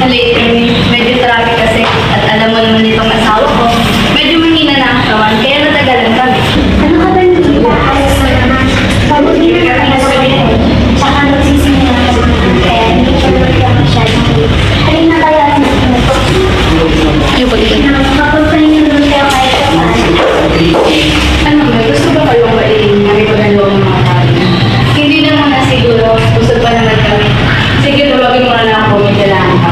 na late kami. Medyo traffic kasi. At alam mo naman itong asawa ko. Medyo mahina na ang katawan. Kaya natagalan kami. Ano ka ba nito? Ayos mo naman. Pagod din na kami sa ulit. Tsaka nagsisimula ka sa mga kaya hindi ka naman ka masyadong ulit. Halin na kaya ang ito. Yung pagkain. Kapag pahinga naman kayo kahit ka paano. Ano ba? Gusto ba kayong baliin? Kami pagalaw ng mga tao. Hindi naman na siguro. Gusto pa naman kami. Sige, tulogin mo na ako. May kailangan ka.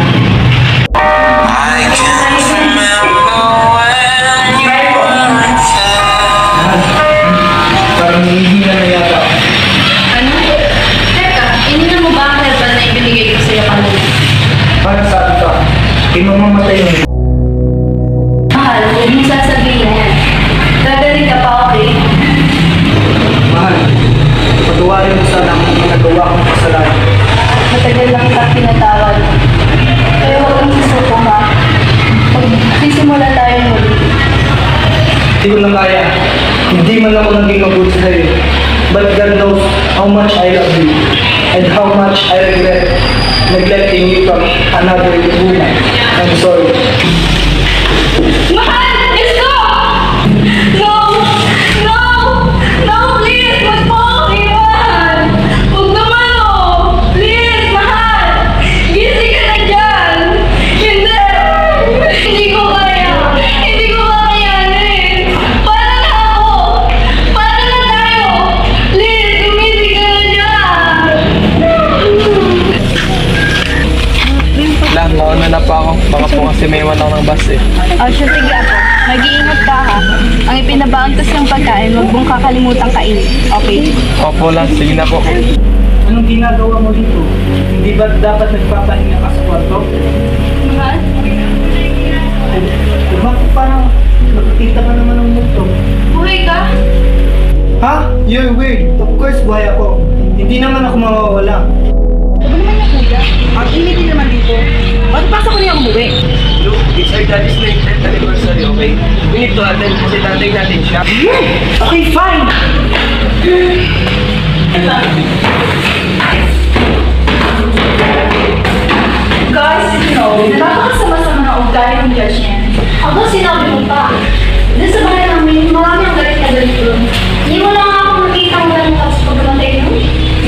I can't remember when you were Parang hihina na yata. Ano? Teka, ininom mo ba ang herbal na ibinigay ko sa'yo kanina? Parang sabi ka, mamamatay mo. Mahal, huwag mo sasabihin na yan. Gagaling ka pa, okay? Mahal, patuwarin mo sana kung nagawa kong kasalanan. Matagal lang ka pinatawad. Kaya huwag kang susuko, ha? Magsisimula tayo muli. Hindi ko na kaya. Hindi man ako naging mabuti sa'yo. But God knows how much I love you and how much I regret neglecting you from another woman. I'm sorry. Mahal! Diyos ko! No! No! No, please! Huwag mo akong iwan! Huwag naman, oh! Please, mahal! Gising ka na dyan! Hindi! Hindi ko kaya! Hindi ko kakayanin! Para na ako! Para na tayo! Please, gumising ka na dyan! Lang, mauna na pa ako. Baka po kasi may iwan ako ng bus eh. Oh, siya, sige ako. Mag-iingat ka, ha? Ang ipinabaon ko siyang pagkain, huwag mong kakalimutan kainin. Okay? Opo lang, sige na po. Anong ginagawa mo dito? Hindi ba dapat nagpapahinga ka sa kwarto? Mahal? Bakit parang nakikita ka naman ng multo? Buhay ka? Ha? You're weird. Of course, buhay ako. Hindi naman ako mawawala. Ano naman niya, kuya? Ang init din naman dito. Bakit pasok ko niya umuwi? Look, it's our daddy's 9th anniversary, okay? We need to attend kasi tatay natin siya. Okay, fine! Guys, you know, napakasama-sama na ugali ng judge niya. Ako sinabi mo pa. Doon sa bahay namin, marami ang galit na galit doon. Hindi mo lang ako nakita mo lang tapos pagkamatay mo.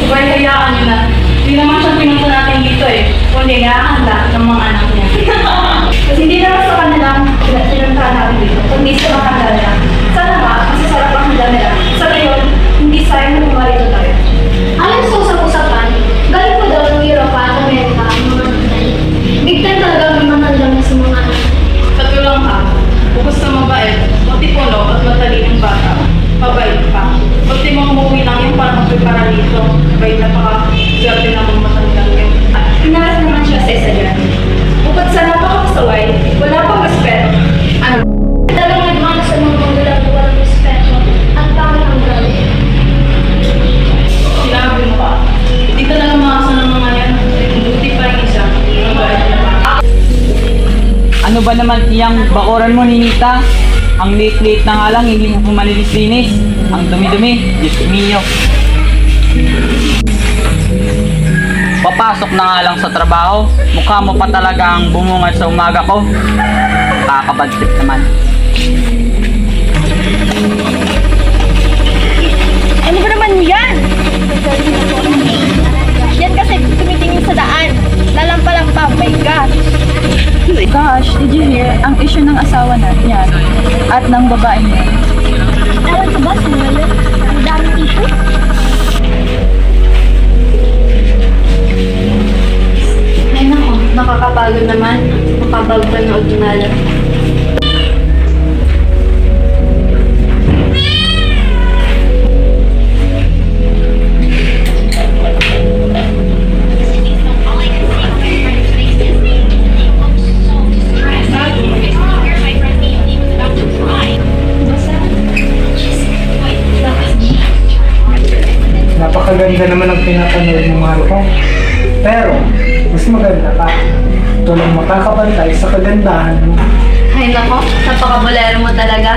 Sabay hayaan niyo na. Hindi naman siya pinunta natin dito eh. Kundi nakahanda ng mga anak niya. Kasi hindi naman sa kanila pinuntahan natin dito. Kundi sa mga handa nila. Sana nga, masasarap ang handa nila. Sa ngayon, hindi sayang na pumarito tayo. Alam sa usap-usapan, galit mo daw ng Europa at Amerika ang mga nanay. Big time talaga ang mamandam na sa mga anak. Katulang ha, bukos na mabait, matipuno at matalinong bata. Mabait pa. Pagti mong umuwi lang yun para magpipara dito. Bait na paka-swerte na mong matandang yun. At pinalas naman siya sa isa dyan. Bukod sa napakasaway, wala pang respeto. Ano? Talagang nagmana sa mga magulang na walang respeto at pangit ang galit. Sinabi mo pa. Hindi talaga makasa ng mga yan. Buti pa yung isa. Mabait na pa. Ano ba naman iyang bakuran mo, Ninita? Ang late-late na nga lang, hindi mo po malinis-linis. Ang dumi-dumi, Diyos mio. Papasok na nga lang sa trabaho, mukha mo pa talaga ang bumungad sa umaga ko. Kakabad trip naman. Ano ba naman yan? Yan kasi tumitingin sa daan. Lalampa-lampa, oh my gosh. Gosh, did you hear? Ang issue ng asawa na niya at ng babae niya. Alam ko ba, sumalo? Ang daming issue. Ay nako, nakakapagod naman. Makapagpanood na lang. Napakaganda naman ang pinapanood ng mahal ko. Pero, mas maganda ka. Ito lang makakapantay sa kagandahan mo. Ay nako, napakabolero mo talaga.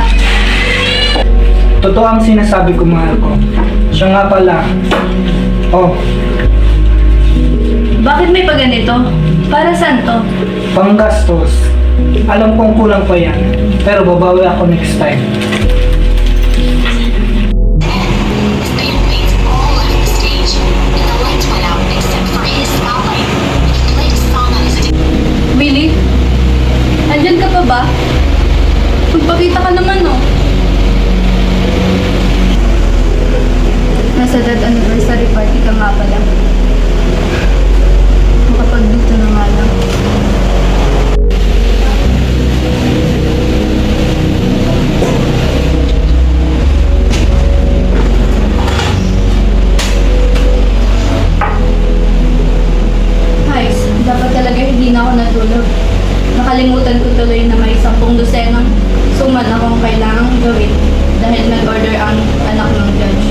Totoo ang sinasabi ko, mahal ko. Siya nga pala. Oh, Bakit may paganito? Para saan to? Panggastos. Alam kong kulang pa yan, pero babawi ako next time. They went all over the stage, and the lights went out except for his spotlight. He played a song on his Willie? Andyan ka pa ba? Magpakita ka naman, no? Nasa death anniversary party ka nga pala. Makapagdito na nga lang. Guys, dapat talaga hindi na ako natulog. Nakalimutan ko tuloy na may 10 dosenang suman akong kailangang gawin dahil nag-order ang anak ng judge.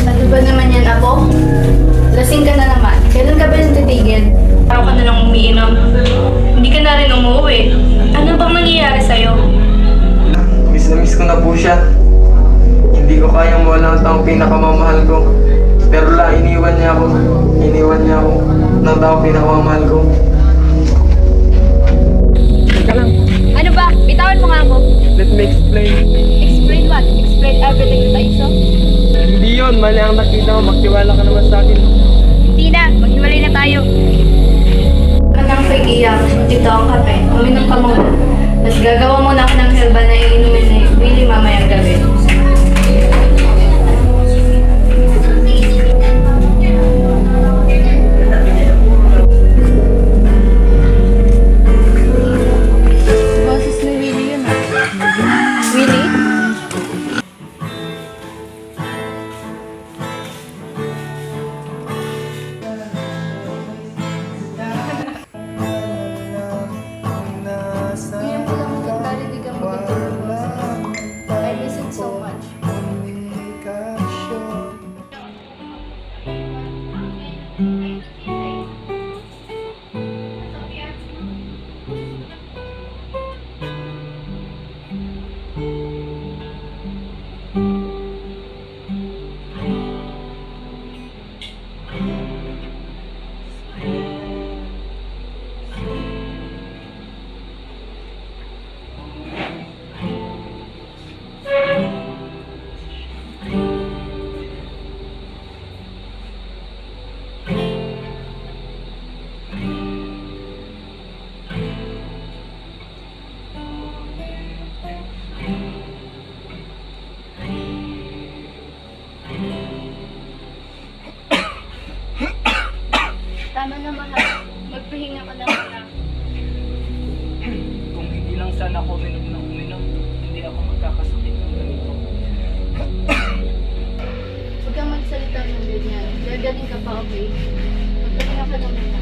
Ano ba naman yan, Apo? Lasing ka na naman. Kailan ka ba yung titigil? Araw ka na lang umiinom. Hindi ka na rin umuwi. Ano bang nangyayari sa'yo? Miss na miss ko na po siya. Hindi ko kayang mawala ang taong pinakamamahal ko. Pero iniwan niya ako. Iniwan niya ako ng taong pinakamamahal ko. Ano ba? Bitawan mo nga ako. Let me explain. Explain what? Explain everything that I saw? Hindi yun, mali ang nakita mo. Magtiwala ka naman sa akin. Hindi na. Maghiwalay na tayo. Anong pag-iyak? Ito ang kape. Uminom ka muna. Mas gagawa muna ako ng herbal na iinumin ni Willie mamayang gabi. Boses ni Willie yun, ah. Willie? Ngayon ko lang ulit narinig ang magandang boses. I miss it so much. Tama na, mahal. Magpahinga ka na muna. Kung hindi lang sana ako uminom, hindi ako magkakasakit ng ganito. Huwag kang magsalita ng ganyan. Gagaling ka pa, okay? Magpahinga ka na muna.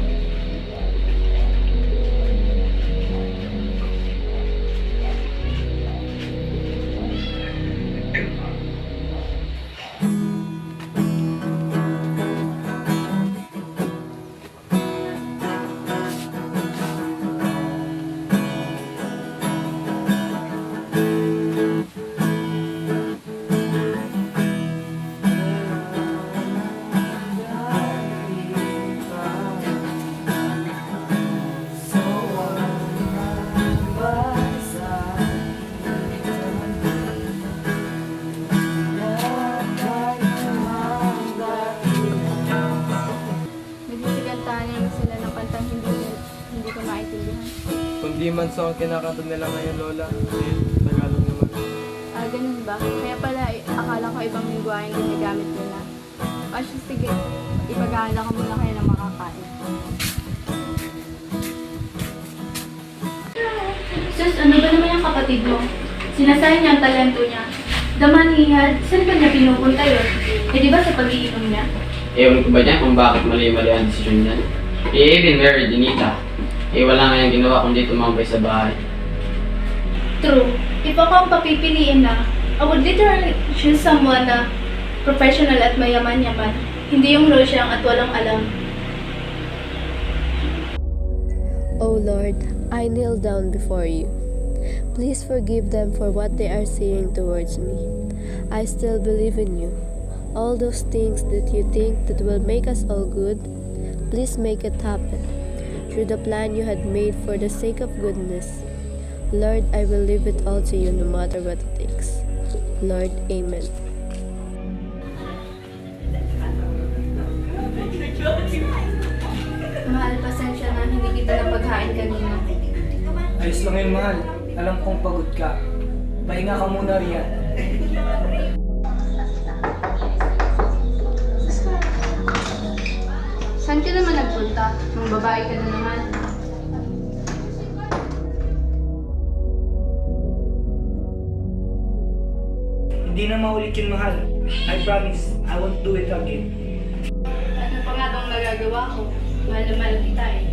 Kundi man sa kinakanta nila ngayon, Lola. Tagalog naman. Ah, ganun ba? Kaya pala, akala ko ibang lingwahe yung ginagamit nila. O, sige. Ipag-aala ko muna kayo ng makakain. Sus, ano ba naman yung kapatid mo? Sinasayang niya ang talento niya. The man he had, saan ba niya pinupunta yun? Eh di ba sa pag-iinom niya? Ewan ko ba niya kung bakit mali-mali ang desisyon niya? Even married, Anita. Wala nga yung ginawa kundi tumambay sa bahay. True. If ako ang papipiliin na, I would literally choose someone na professional at mayaman-yaman. Hindi yung Rosyang at walang alam. O Lord, I kneel down before you. Please forgive them for what they are saying towards me. I still believe in you. All those things that you think that will make us all good, please make it happen through the plan you had made for the sake of goodness. Lord, I will leave it all to you no matter what it takes. Lord, Amen. Mahal, pasensya na, hindi kita napaghain kanina. Ayos lang yun, mahal. Alam kong pagod ka. Pahinga ka muna riyan. Saan ka naman nagpunta? Nung babae ka na naman. Hindi na maulit yun, mahal. I promise, I won't do it again. Ano pa nga bang magagawa ko? Mahal na mahal kita eh.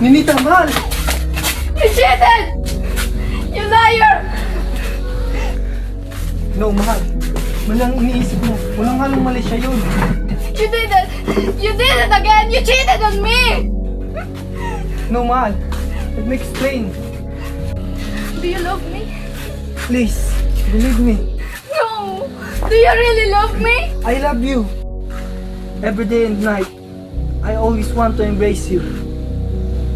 Ninita, mahal! You cheated! You liar! No, mahal. Malang iniisip mo. Walang halong mali siya yun. You did it! You did it again! You cheated on me! No, mahal. Let me explain. Do you love me? Please, believe me. No! Do you really love me? I love you. Every day and night, I always want to embrace you.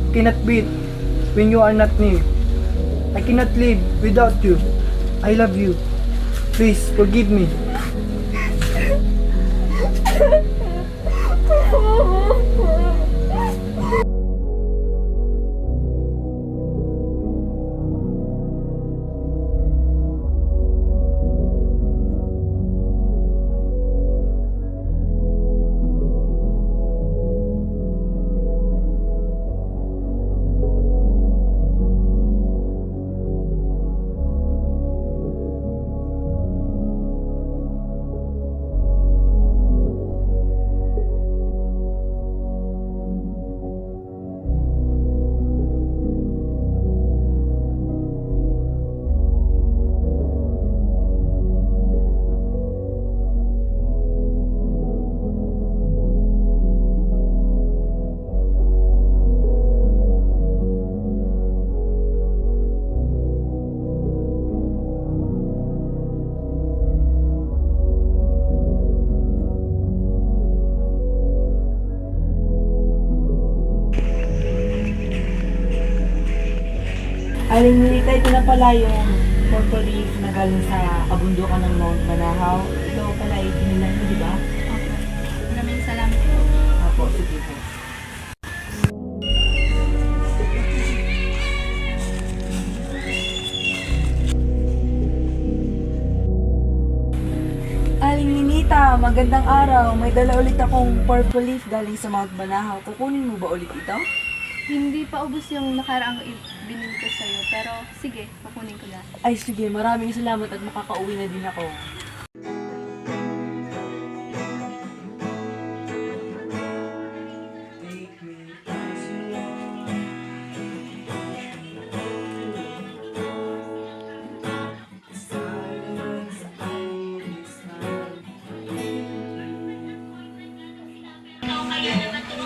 Cannot breathe when you are not near. I cannot live without you. I love you. Please forgive me. Aling Milita, ito na pala yung purple leaf na galing sa kabundukan ng Mount Banahaw. Ito pala ay pinilan mo, di ba? Opo. Maraming salamat po. Apo, sige po. Aling Ninita, magandang araw. May dala ulit akong purple leaf galing sa Mount Banahaw. Kukunin mo ba ulit ito? Hindi pa ubos yung nakaraang binili ko sa'yo, pero sige, kukunin ko na. Ay sige, maraming salamat at makakauwi na din ako.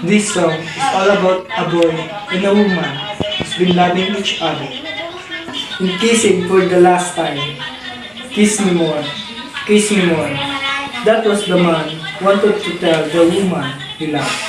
This song is all about a boy and a woman who's been loving each other and kissing for the last time. Kiss me more, kiss me more. That was the man wanted to tell the woman he loved.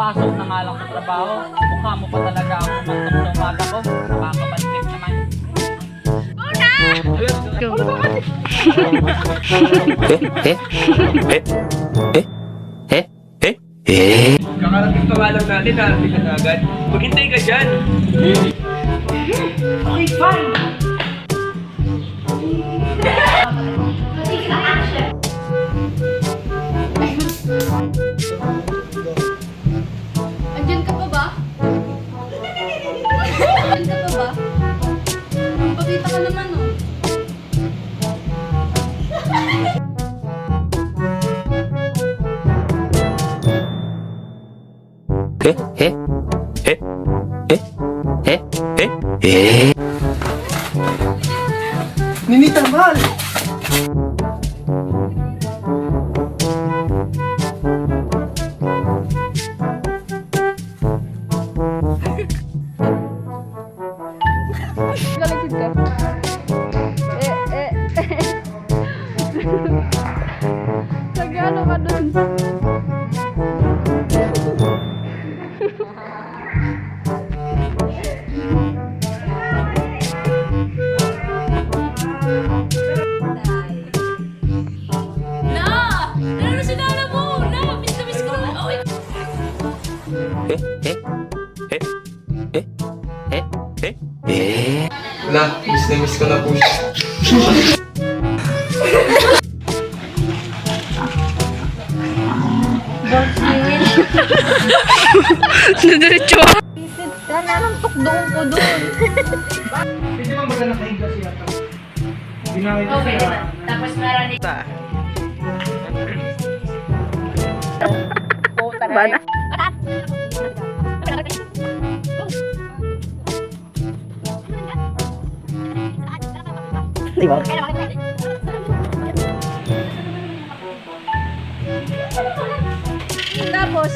Kakapasok na nga lang sa trabaho. Mukha mo pa talaga ang umantok sa umaga ko. Nakakapantrip naman. Kakarating pa nga lang natin, narating ka na agad. Maghintay ka dyan. Okay, fine. Andyan ka pa ba? Andyan ka pa ba? Papita ka naman, oh. Ninita, mahal! Galagid ka. Nag-ano ka dun? Ano si Nana mo? Miss na miss ko naman. Oh, Wala, miss na miss ko na po siya. Nadiretso. Nanantok doon ko doon. Pwede bang baga nakahiga siya? Ginamit ko siya. Tapos meron din. Bana. Di ba? Tapos.